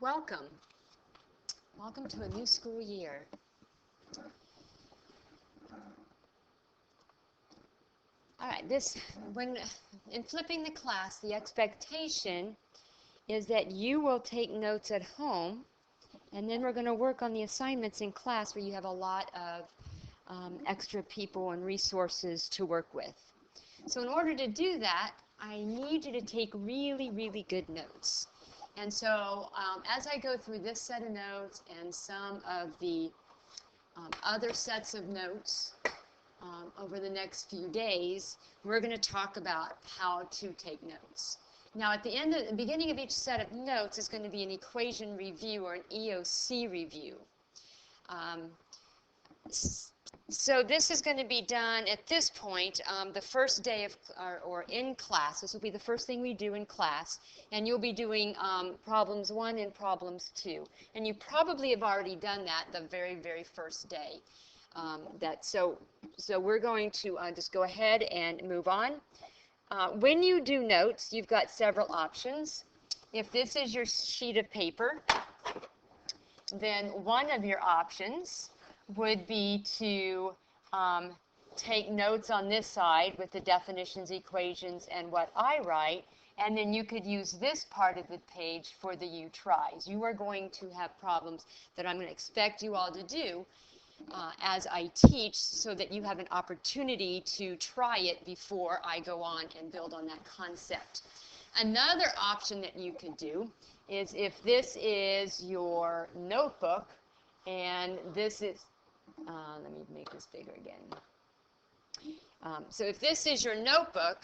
Welcome. Welcome to a new school year. All right, when in flipping the class, the expectation is that you will take notes at home, and then we're going to work on the assignments in class where you have a lot of extra people and resources to work with. So in order to do that, I need you to take really, really good notes. And so as I go through this set of notes and some of the other sets of notes over the next few days, we're going to talk about how to take notes. Now at the beginning of each set of notes is going to be an equation review or an EOC review. So this is going to be done at this point, the first day of, or in class. This will be the first thing we do in class, and you'll be doing problems 1 and problems 2. And you probably have already done that the very, very first day. So we're going to just go ahead and move on. When you do notes, you've got several options. If this is your sheet of paper, then one of your options would be to take notes on this side with the definitions, equations, and what I write, and then you could use this part of the page for the you tries. You are going to have problems that I'm going to expect you all to do as I teach so that you have an opportunity to try it before I go on and build on that concept. Another option that you could do is if this is your notebook and this is let me make this bigger again. So if this is your notebook,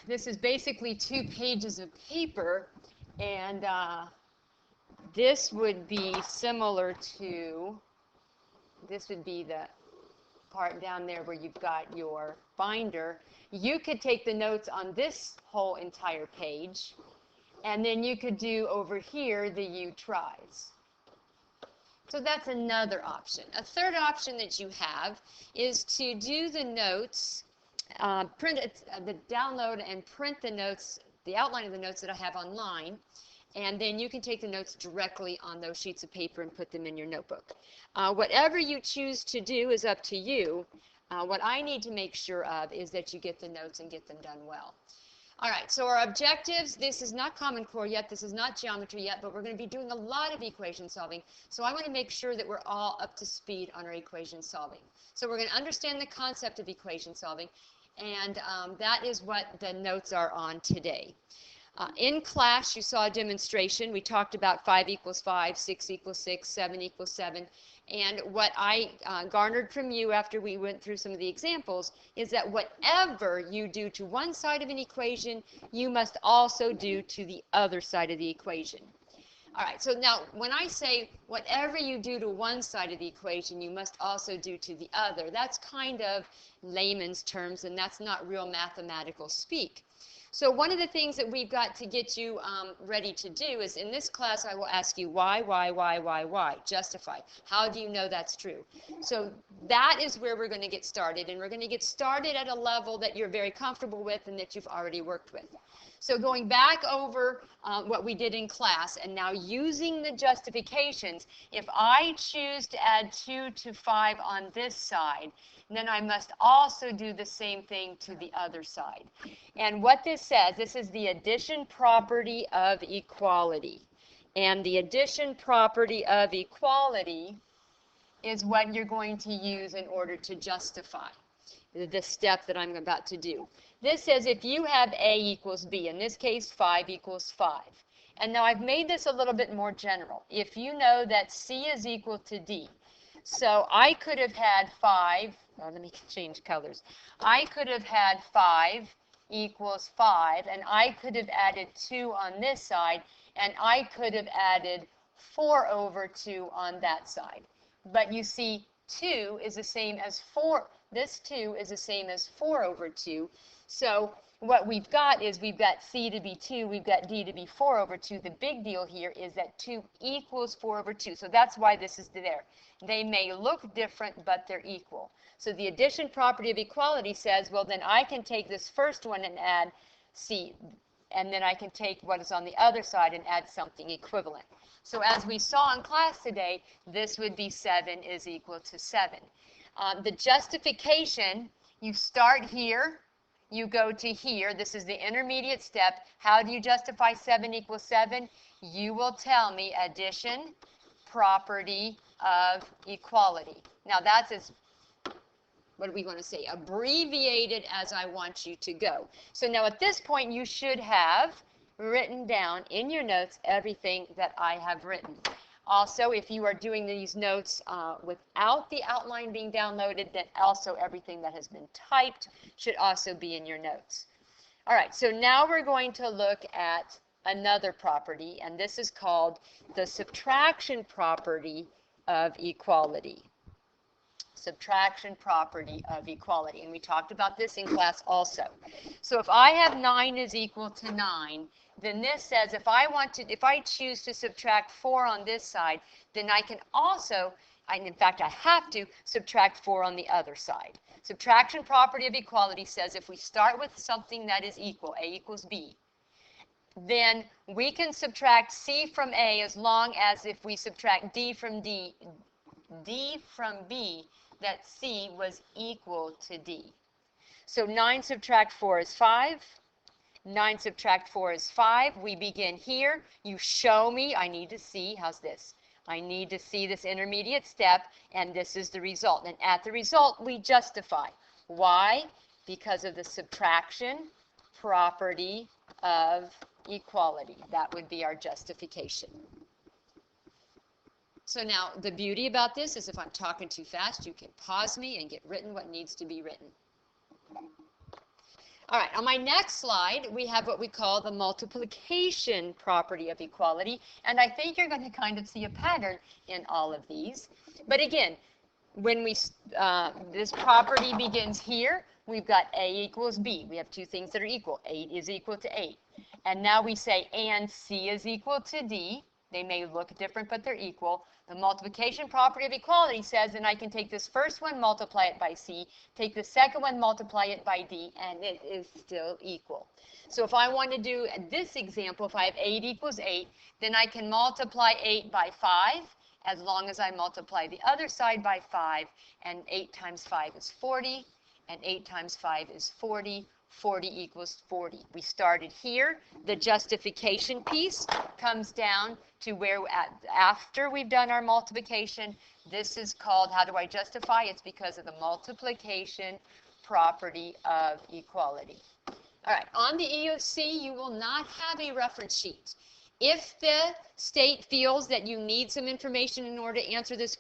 this is basically 2 pages of paper, and this would be similar to, this would be the part down there where you've got your binder. You could take the notes on this whole entire page, and then you could do over here the you tries. So that's another option. A third option that you have is to do the notes, download and print the notes, the outline of the notes that I have online, and then you can take the notes directly on those sheets of paper and put them in your notebook. Whatever you choose to do is up to you. What I need to make sure of is that you get the notes and get them done well. All right, so our objectives, this is not Common Core yet, this is not geometry yet, but we're going to be doing a lot of equation solving. So I want to make sure that we're all up to speed on our equation solving. So we're going to understand the concept of equation solving, and that is what the notes are on today. In class, you saw a demonstration. We talked about 5 equals 5, 6 equals 6, 7 equals 7. And what I garnered from you after we went through some of the examples is that whatever you do to one side of an equation, you must also do to the other side of the equation. All right, so now when I say whatever you do to one side of the equation, you must also do to the other, that's kind of layman's terms, and that's not real mathematical speak. So one of the things that we've got to get you ready to do is in this class I will ask you why, justify. How do you know that's true? So that is where we're going to get started, and we're going to get started at a level that you're very comfortable with and that you've already worked with. So going back over what we did in class and now using the justifications, if I choose to add 2 to 5 on this side, then I must also do the same thing to the other side. And what this says, this is the addition property of equality. And the addition property of equality is what you're going to use in order to justify the step that I'm about to do. This says if you have A equals B, in this case 5 equals 5. And now I've made this a little bit more general. If you know that C is equal to D, so I could have had 5, let me change colors. I could have had 5 equals 5, and I could have added 2 on this side, and I could have added 4 over 2 on that side. But you see, 2 is the same as 4. This 2 is the same as 4 over 2. So what we've got is we've got C to be 2, we've got D to be 4 over 2. The big deal here is that 2 equals 4 over 2. So that's why this is there. They may look different, but they're equal. So the addition property of equality says, well, then I can take this first one and add C. and then I can take what is on the other side and add something equivalent. So as we saw in class today, this would be 7 is equal to 7. The justification, you start here, you go to here. This is the intermediate step. How do you justify 7 equals 7? You will tell me addition, property of equality. Now that's as, what do we want to say, abbreviated as I want you to go. So now at this point you should have written down in your notes everything that I have written. Also, if you are doing these notes without the outline being downloaded, then also everything that has been typed should also be in your notes. All right, so now we're going to look at another property, and this is called the subtraction property of equality. Subtraction property of equality, and we talked about this in class also. So if I have 9 is equal to 9, then this says if I choose to subtract 4 on this side, then I can also, in fact I have to subtract 4 on the other side. Subtraction property of equality says if we start with something that is equal, A equals B, then we can subtract C from A as long as if we subtract D from B, that C was equal to D. So 9 subtract 4 is 5. 9 subtract 4 is 5. We begin here. You show me. I need to see. How's this? I need to see this intermediate step, and this is the result. And at the result, we justify. Why? Because of the subtraction property of equality. That would be our justification. So now, the beauty about this is if I'm talking too fast, you can pause me and get written what needs to be written. All right, on my next slide, we have what we call the multiplication property of equality, and I think you're going to kind of see a pattern in all of these. But again, when this property begins here, we've got A equals B. We have two things that are equal. 8 is equal to 8. And now we say, and C is equal to D. They may look different, but they're equal. The multiplication property of equality says, and I can take this first one, multiply it by C, take the second one, multiply it by D, and it is still equal. So if I want to do this example, if I have 8 equals 8, then I can multiply 8 by 5, as long as I multiply the other side by 5, and 8 times 5 is 40, and 8 times 5 is 40. 40 equals 40. We started here. The justification piece comes down to where after we've done our multiplication, this is called, how do I justify? It's because of the multiplication property of equality. All right, on the EOC, you will not have a reference sheet. If the state feels that you need some information in order to answer this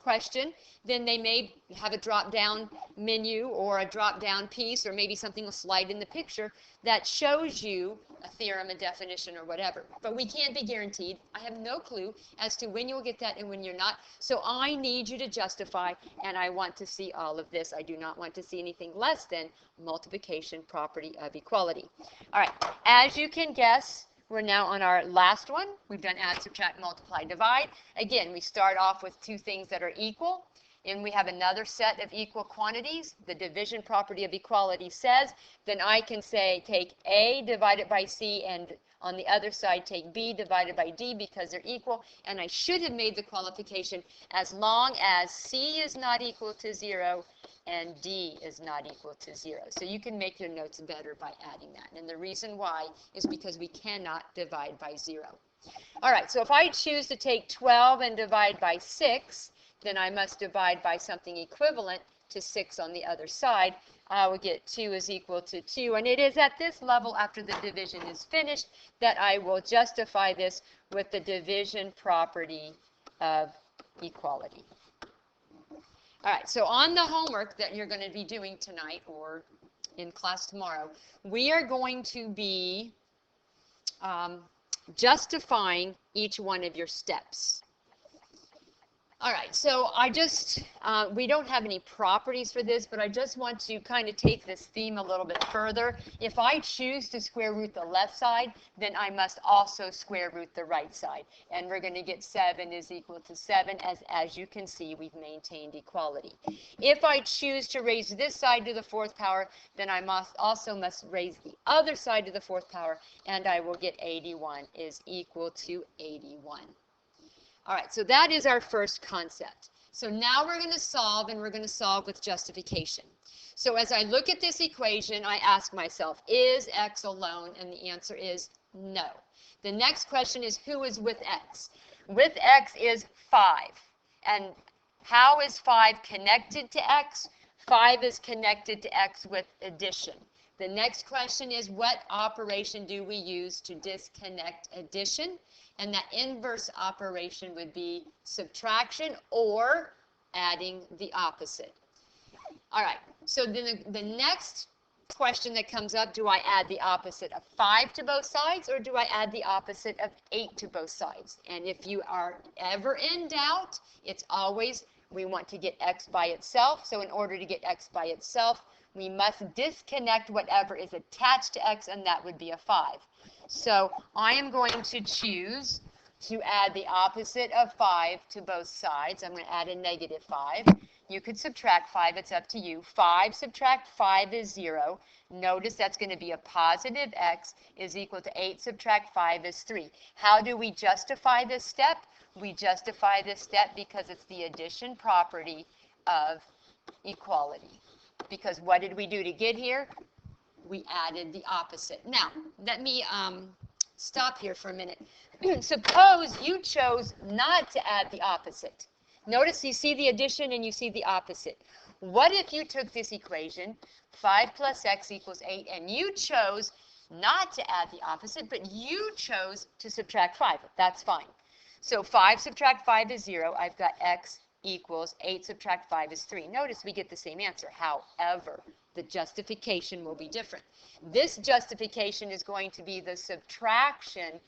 question, then they may have a drop-down menu or a drop-down piece, or maybe something will slide in the picture that shows you a theorem, a definition, or whatever. But we can't be guaranteed. I have no clue as to when you'll get that and when you're not. So I need you to justify, and I want to see all of this. I do not want to see anything less than multiplication property of equality. All right, as you can guess, we're now on our last one. We've done add, subtract, multiply, divide. Again, we start off with two things that are equal, and we have another set of equal quantities. The division property of equality says, then I can say take A divided by C, and on the other side take B divided by D because they're equal, and I should have made the qualification as long as C is not equal to 0 and D is not equal to 0. So you can make your notes better by adding that. And the reason why is because we cannot divide by 0. All right, so if I choose to take 12 and divide by 6, then I must divide by something equivalent to 6 on the other side. I will get 2 is equal to 2. And it is at this level, after the division is finished, that I will justify this with the division property of equality. All right, so on the homework that you're going to be doing tonight or in class tomorrow, we are going to be justifying each one of your steps. All right, so we don't have any properties for this, but I just want to kind of take this theme a little bit further. If I choose to square root the left side, then I must also square root the right side. And we're going to get 7 is equal to 7. As you can see, we've maintained equality. If I choose to raise this side to the 4th power, then I must raise the other side to the 4th power, and I will get 81 is equal to 81. All right, so that is our first concept. So now we're going to solve, and we're going to solve with justification. So as I look at this equation, I ask myself, is x alone? And the answer is no. The next question is, who is with x? With x is 5. And how is 5 connected to x? 5 is connected to x with addition. The next question is, what operation do we use to disconnect addition? And that inverse operation would be subtraction or adding the opposite. All right, so then the next question that comes up, do I add the opposite of 5 to both sides, or do I add the opposite of 8 to both sides? And if you are ever in doubt, it's always, we want to get x by itself. So in order to get x by itself, we must disconnect whatever is attached to x, and that would be a 5. So I am going to choose to add the opposite of 5 to both sides. I'm going to add a negative 5. You could subtract 5. It's up to you. 5 subtract 5 is 0. Notice that's going to be a positive x is equal to 8 subtract 5 is 3. How do we justify this step? We justify this step because it's the addition property of equality. Because what did we do to get here? We added the opposite. Now, let me stop here for a minute. Suppose you chose not to add the opposite. Notice you see the addition and you see the opposite. What if you took this equation, 5 plus x equals 8, and you chose not to add the opposite, but you chose to subtract 5? That's fine. So 5 subtract 5 is 0. I've got x equals 8 subtract 5 is 3. Notice we get the same answer. However, the justification will be different. This justification is going to be the subtraction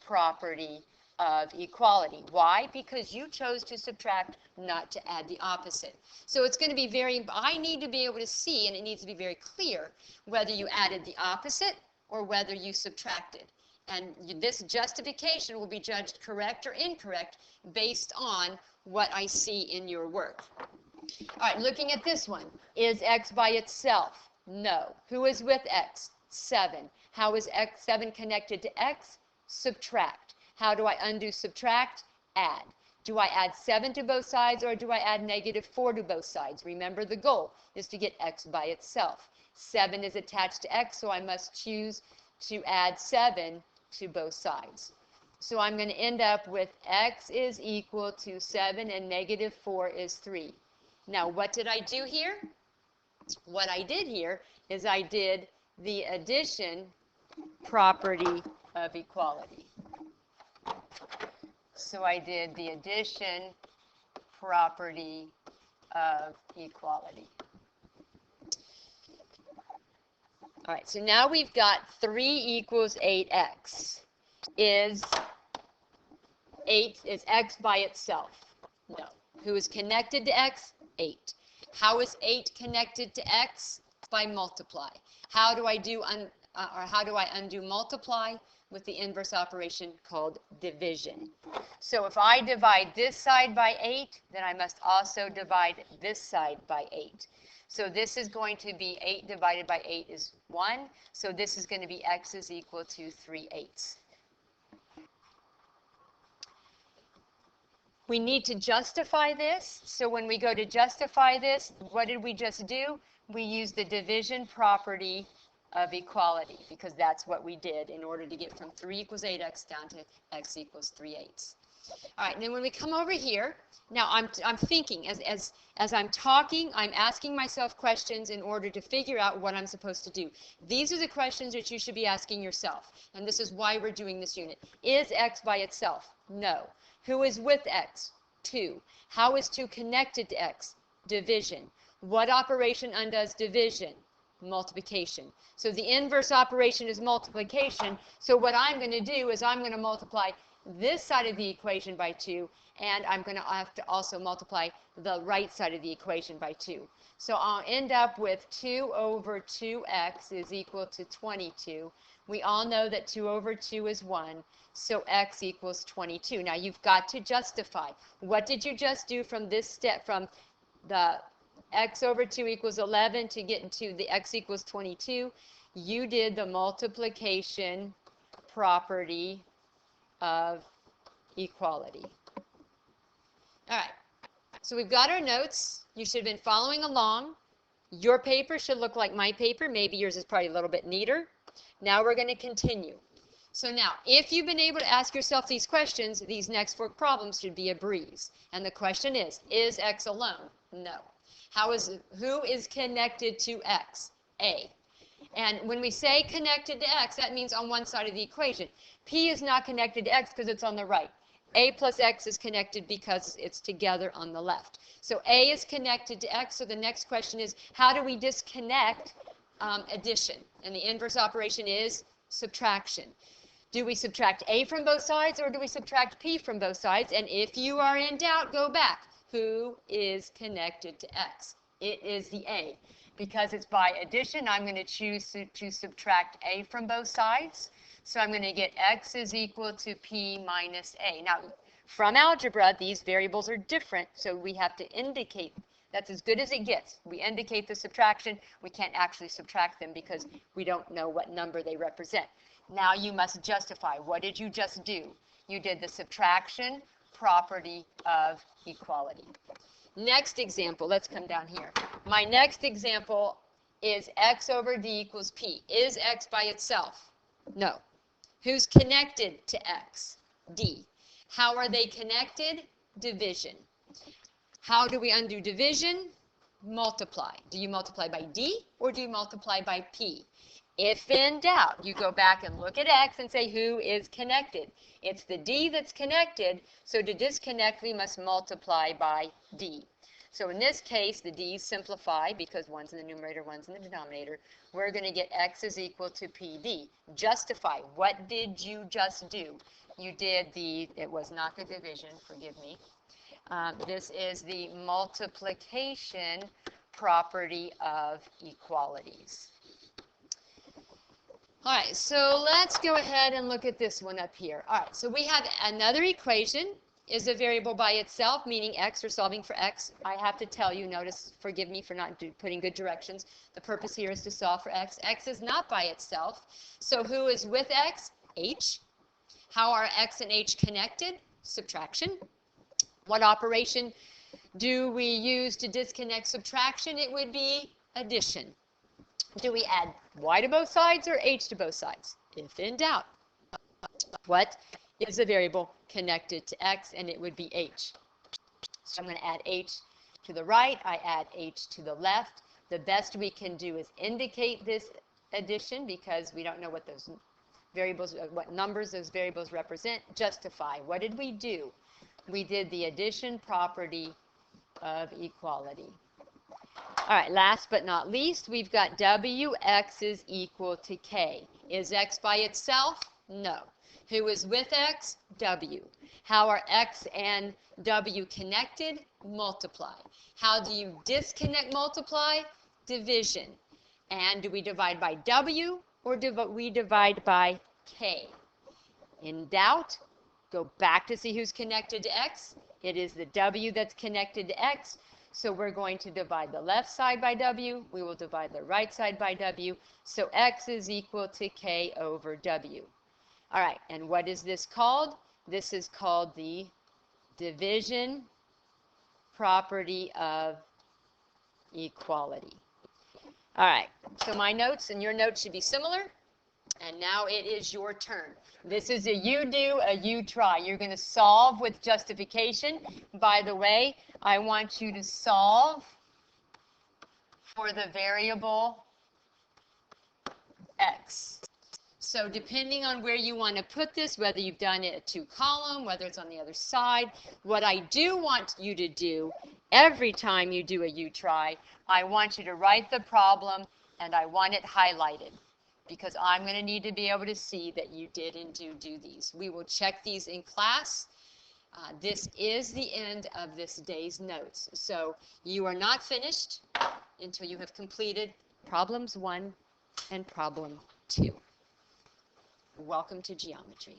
property of equality. Why? Because you chose to subtract, not to add the opposite. So it's going to be I need to be able to see, and it needs to be very clear, whether you added the opposite or whether you subtracted. And this justification will be judged correct or incorrect based on what I see in your work. All right, looking at this one, is x by itself? No. Who is with x? 7. How is 7 connected to x? Subtract. How do I undo subtract? Add. Do I add 7 to both sides, or do I add negative 4 to both sides? Remember, the goal is to get x by itself. 7 is attached to x, so I must choose to add 7 to both sides. So I'm going to end up with x is equal to 7 and negative 4 is 3. Now, what did I do here? What I did here is I did the addition property of equality. So I did the addition property of equality. All right, so now we've got 3 equals 8x. Is x by itself? No. Who is connected to x? 8. How is 8 connected to x? By multiply. How do I undo multiply? With the inverse operation called division. So if I divide this side by 8, then I must also divide this side by 8. So this is going to be 8 divided by 8 is 1. So this is going to be x is equal to 3/8. We need to justify this. So when we go to justify this, what did we just do? We used the division property of equality, because that's what we did in order to get from 3 equals 8x down to x equals 3/8. All right, and then when we come over here, now I'm thinking, as I'm talking, I'm asking myself questions in order to figure out what I'm supposed to do. These are the questions that you should be asking yourself, and this is why we're doing this unit. Is x by itself? No. Who is with x? 2. How is 2 connected to x? Division. What operation undoes division? Multiplication. So the inverse operation is multiplication. So what I'm going to do is I'm going to multiply this side of the equation by 2, and I'm going to have to also multiply the right side of the equation by 2. So I'll end up with 2 over 2x is equal to 22. We all know that 2 over 2 is 1, so x equals 22. Now you've got to justify. What did you just do from this step, from the x over 2 equals 11 to get into the x equals 22? You did the multiplication property of equality. All right, so we've got our notes. You should have been following along. Your paper should look like my paper. Maybe yours is probably a little bit neater. Now we're going to continue. So now, if you've been able to ask yourself these questions, these next 4 problems should be a breeze. And the question is x alone? No. Who is connected to x? A. And when we say connected to x, that means on one side of the equation. P is not connected to x because it's on the right. A plus x is connected because it's together on the left. So A is connected to x, so the next question is, how do we disconnect addition? And the inverse operation is subtraction. Do we subtract A from both sides, or do we subtract P from both sides? And if you are in doubt, go back. Who is connected to x? It is the A. Because it's by addition, I'm going to choose to subtract A from both sides. So I'm going to get x is equal to P minus A. Now, from algebra, these variables are different, so we have to indicate. That's as good as it gets. We indicate the subtraction. We can't actually subtract them because we don't know what number they represent. Now you must justify. What did you just do? You did the subtraction property of equality. Next example, let's come down here. My next example is x over d equals p. Is x by itself? No. Who's connected to x? D. How are they connected? Division. How do we undo division? Multiply. Do you multiply by d or do you multiply by p? If in doubt, you go back and look at x and say who is connected. It's the d that's connected, so to disconnect we must multiply by d. So in this case, the d's simplify because one's in the numerator, one's in the denominator. We're going to get x is equal to pd. Justify. What did you just do? You did it was not the division, forgive me. This is the multiplication property of equalities. All right, so let's go ahead and look at this one up here. All right, so we have another equation. Is a variable by itself, meaning x, or solving for x. I have to tell you, notice, forgive me for not putting good directions. The purpose here is to solve for x. X is not by itself. So who is with x? H. How are x and h connected? Subtraction. What operation do we use to disconnect subtraction? It would be addition. Do we add y to both sides or h to both sides? If in doubt. What is a variable connected to x? And it would be h. So I'm going to add h to the right. I add h to the left. The best we can do is indicate this addition because we don't know what those variables, what numbers those variables represent. Justify. What did we do? We did the addition property of equality. All right, last but not least, we've got wx is equal to k. Is x by itself? No. Who is with x? W. How are x and w connected? Multiply. How do you disconnect multiply? Division. And do we divide by w or do we divide by k? In doubt, go back to see who's connected to x. It is the w that's connected to x. So we're going to divide the left side by w. We will divide the right side by w. So x is equal to k over w. All right, and what is this called? This is called the division property of equality. All right, so my notes and your notes should be similar. And now it is your turn. This is a you do, a you try. You're going to solve with justification. By the way, I want you to solve for the variable x. So depending on where you want to put this, whether you've done it a 2-column, whether it's on the other side, what I do want you to do every time you do a you try, I want you to write the problem and I want it highlighted. because I'm going to need to be able to see that you did indeed do these. We will check these in class. This is the end of this day's notes. So you are not finished until you have completed problems 1 and problem 2. Welcome to geometry.